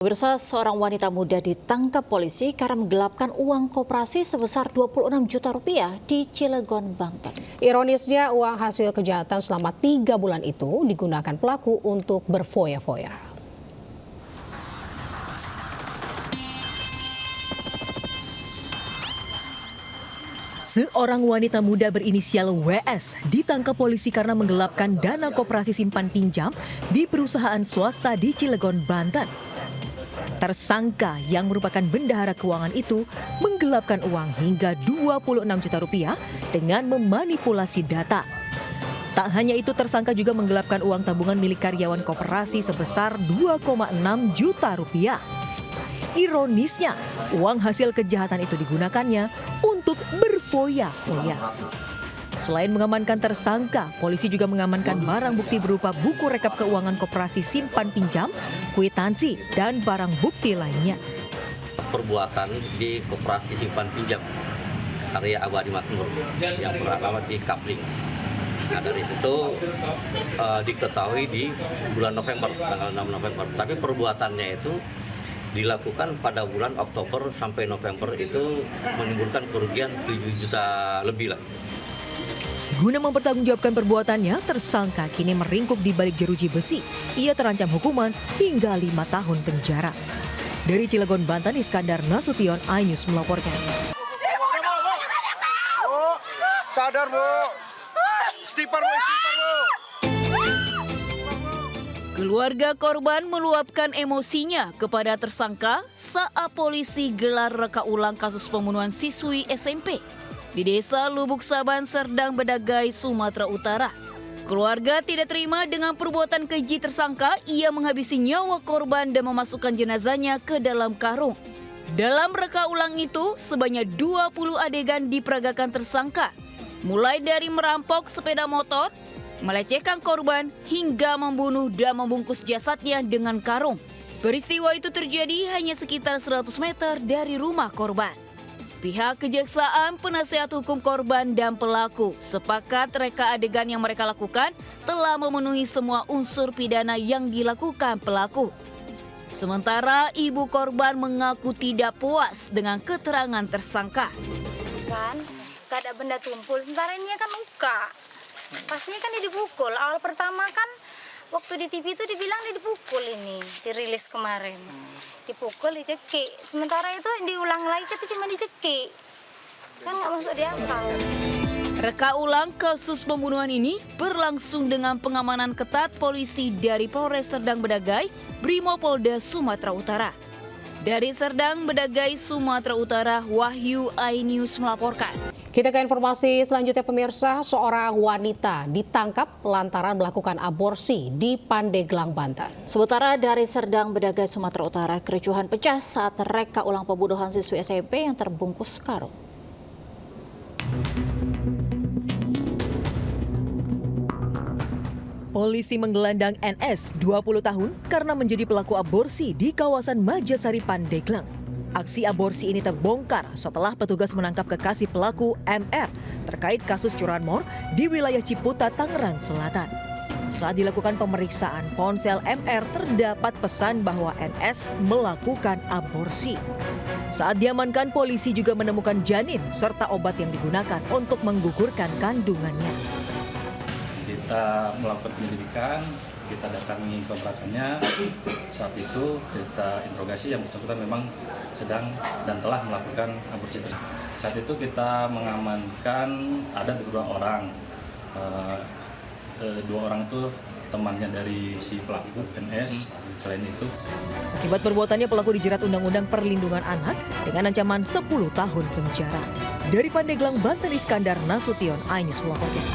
Pemirsa, seorang wanita muda ditangkap polisi karena menggelapkan uang koperasi sebesar 26 juta rupiah di Cilegon, Banten. Ironisnya, uang hasil kejahatan selama 3 bulan itu digunakan pelaku untuk berfoya-foya. Seorang wanita muda berinisial WS ditangkap polisi karena menggelapkan dana koperasi simpan pinjam di perusahaan swasta di Cilegon, Banten. Tersangka yang merupakan bendahara keuangan itu menggelapkan uang hingga 26 juta rupiah dengan memanipulasi data. Tak hanya itu, tersangka juga menggelapkan uang tabungan milik karyawan koperasi sebesar 2,6 juta rupiah. Ironisnya, uang hasil kejahatan itu digunakannya untuk berfoya-foya. Selain mengamankan tersangka, polisi juga mengamankan barang bukti berupa buku rekap keuangan koperasi simpan pinjam, kwitansi, dan barang bukti lainnya. Perbuatan di koperasi simpan pinjam karya Abadi Makmur yang beralamat di Kapling. Nah, dari situ diketahui di bulan November, tanggal 6 November. Tapi perbuatannya itu dilakukan pada bulan Oktober sampai November, itu menimbulkan kerugian 7 juta lebih lah. Guna mempertanggungjawabkan perbuatannya, tersangka kini meringkuk di balik jeruji besi. Ia terancam hukuman hingga 5 tahun penjara. Dari Cilegon, Banten, Iskandar Nasution, iNews melaporkan. Bu, sadar Bu. Istighfar Bu, istighfar Bu. Keluarga korban meluapkan emosinya kepada tersangka saat polisi gelar reka ulang kasus pembunuhan siswi SMP di Desa Lubuk Saban, Serdang Bedagai, Sumatera Utara. Keluarga tidak terima dengan perbuatan keji tersangka. Ia menghabisi nyawa korban dan memasukkan jenazahnya ke dalam karung. Dalam reka ulang itu, sebanyak 20 adegan diperagakan tersangka. Mulai dari merampok sepeda motor, melecehkan korban, hingga membunuh dan membungkus jasadnya dengan karung. Peristiwa itu terjadi hanya sekitar 100 meter dari rumah korban. Pihak kejaksaan, penasihat hukum korban, dan pelaku sepakat reka adegan yang mereka lakukan telah memenuhi semua unsur pidana yang dilakukan pelaku. Sementara ibu korban mengaku tidak puas dengan keterangan tersangka. Kan, gak ada benda tumpul, sementara ini kan luka. Pastinya kan dia dipukul, awal pertama kan waktu di TV itu dibilang dia dipukul ini, dirilis kemarin. Dipukul, dicekik. Sementara itu diulang lagi, itu cuma dicekik. Kan nggak masuk di akal. Reka ulang kasus pembunuhan ini berlangsung dengan pengamanan ketat polisi dari Polres Serdang Bedagai, Brimopolda, Sumatera Utara. Dari Serdang Bedagai, Sumatera Utara, Wahyu, iNews melaporkan. Kita ke informasi selanjutnya, pemirsa. Seorang wanita ditangkap lantaran melakukan aborsi di Pandeglang, Banten. Sementara dari Serdang Bedagai, Sumatera Utara, kericuhan pecah saat reka ulang pembunuhan siswi SMP yang terbungkus karung. Polisi menggelandang NS 20 tahun karena menjadi pelaku aborsi di kawasan Majasari, Pandeglang. Aksi aborsi ini terbongkar setelah petugas menangkap kekasih pelaku MR terkait kasus curanmor di wilayah Ciputa, Tangerang Selatan. Saat dilakukan pemeriksaan ponsel MR, terdapat pesan bahwa NS melakukan aborsi. Saat diamankan, polisi juga menemukan janin serta obat yang digunakan untuk menggugurkan kandungannya. Kita melakukan penyelidikan, kita datangi kontrakannya. Saat itu kita interogasi, yang bersangkutan memang sedang dan telah melakukan aborsi tersebut. Saat itu kita mengamankan ada 2 orang. 2 orang itu temannya dari si pelaku NS. Selain itu, akibat perbuatannya pelaku dijerat Undang-Undang Perlindungan Anak dengan ancaman 10 tahun penjara. Dari Pandeglang, Banten, Iskandar Nasution, iNews melaporkan.